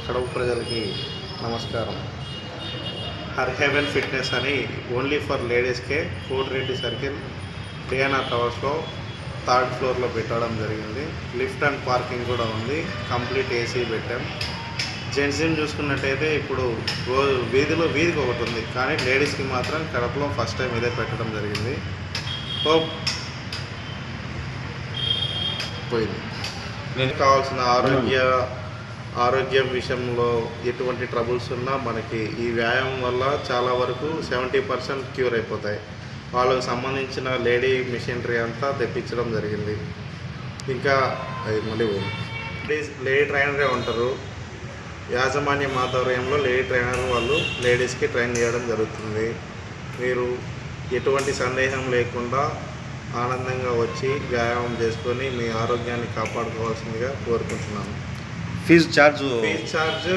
కడప ప్రజలకి నమస్కారం. Her heaven fitness అని ఓన్లీ ఫర్ లేడీస్కే కోటిరెడ్డి సర్కిల్ డియానా టవర్స్లో 3rd ఫ్లోర్లో పెట్టడం జరిగింది. లిఫ్ట్ అండ్ పార్కింగ్ కూడా ఉంది. కంప్లీట్ ఏసీ పెట్టాం. జెంట్స్ జిమ్ చూసుకున్నట్టయితే ఇప్పుడు వీధికి ఒకటి ఉంది, కానీ లేడీస్కి మాత్రం కడపలో ఫస్ట్ టైం ఇదే పెట్టడం జరిగింది. పోయింది. నేను కావాల్సిన ఆరోగ్యం విషయంలో ఎటువంటి ట్రబుల్స్ ఉన్నా మనకి ఈ వ్యాయామం వల్ల చాలా వరకు 70% క్యూర్ అయిపోతాయి. వాళ్ళకు సంబంధించిన లేడీ మిషనరీ అంతా తెప్పించడం జరిగింది. ఇంకా మళ్ళీ లేడీ ట్రైనరే ఉంటారు. యాజమాన్య ఆధ్వర్యంలో లేడీ ట్రైనర్ వాళ్ళు లేడీస్కి ట్రైన్ చేయడం జరుగుతుంది. మీరు ఎటువంటి సందేహం లేకుండా ఆనందంగా వచ్చి వ్యాయామం చేసుకొని మీ ఆరోగ్యాన్ని కాపాడుకోవాల్సిందిగా కోరుకుంటున్నాను. ఫీజు ఛార్జ్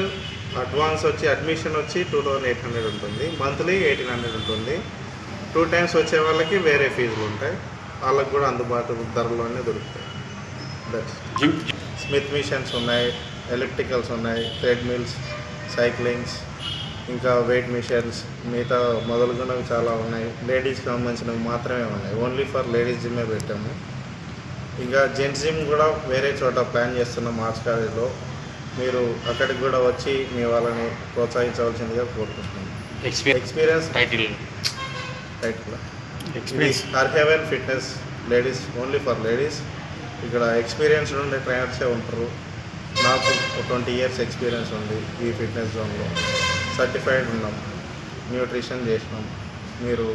అడ్వాన్స్ వచ్చి అడ్మిషన్ వచ్చి 2800 ఉంటుంది. మంత్లీ 1800 ఉంటుంది. 2 times వచ్చే వాళ్ళకి వేరే ఫీజులు ఉంటాయి. వాళ్ళకి కూడా అందుబాటు ధరలోనే దొరుకుతాయి. స్మిత్ మిషన్స్ ఉన్నాయి, ఎలక్ట్రికల్స్ ఉన్నాయి, ట్రెడ్మిల్స్, సైక్లింగ్స్, ఇంకా వెయిట్ మిషన్స్, మిగతా మొదలుగున్నవి చాలా ఉన్నాయి. లేడీస్కి సంబంధించినవి మాత్రమే ఉన్నాయి. ఓన్లీ ఫర్ లేడీస్ జిమ్మే పెట్టాము. ఇంకా జెంట్స్ జిమ్ కూడా వేరే చోట ప్లాన్ చేస్తున్నాం ఆర్ట్స్ కాలేజ్లో. మీరు అక్కడికి కూడా వచ్చి మీ వాళ్ళని ప్రోత్సహించవలసిందిగా కోరుకుంటున్నాను. Experience title her heaven fitness ladies, only for ladies. ఇక్కడ ఎక్స్పీరియన్స్ ఉండే ట్రైనర్సే ఉంటారు. నాకు 20 years ఎక్స్పీరియన్స్ ఉంది ఈ ఫిట్నెస్ జోన్లో. సర్టిఫైడ్ ఉన్నాం, న్యూట్రిషన్ చేసినాం. మీరు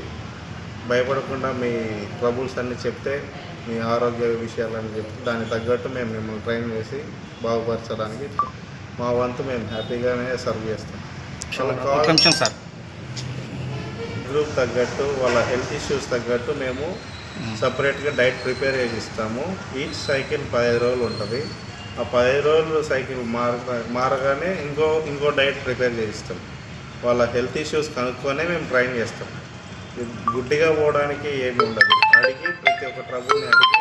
భయపడకుండా మీ ట్రబుల్స్ అన్నీ చెప్తే, మీ ఆరోగ్య విషయాలని చెప్తే దానికి తగ్గట్టు మేము మిమ్మల్ని ట్రైన్ చేసి బాగుపరచడానికి మా వంతు మేము హ్యాపీగానే సర్వ్ చేస్తాం. సార్ గ్రూప్ తగ్గట్టు వాళ్ళ హెల్త్ ఇష్యూస్ తగ్గట్టు మేము సపరేట్గా డైట్ ప్రిపేర్ చేసి ఇస్తాము. ఈచ్ సైకిల్ 15 రోజులు ఉంటుంది. ఆ 15 రోజులు సైకిల్ మారగానే ఇంకో డైట్ ప్రిపేర్ చేయిస్తాం. వాళ్ళ హెల్త్ ఇష్యూస్ కనుక్కొనే మేము ట్రైన్ చేస్తాం. గుడ్డిగా పోవడానికి ఏమి ఉండదు. అడిగి ప్రతి ఒక్క ట్రబుల్ని అడిగి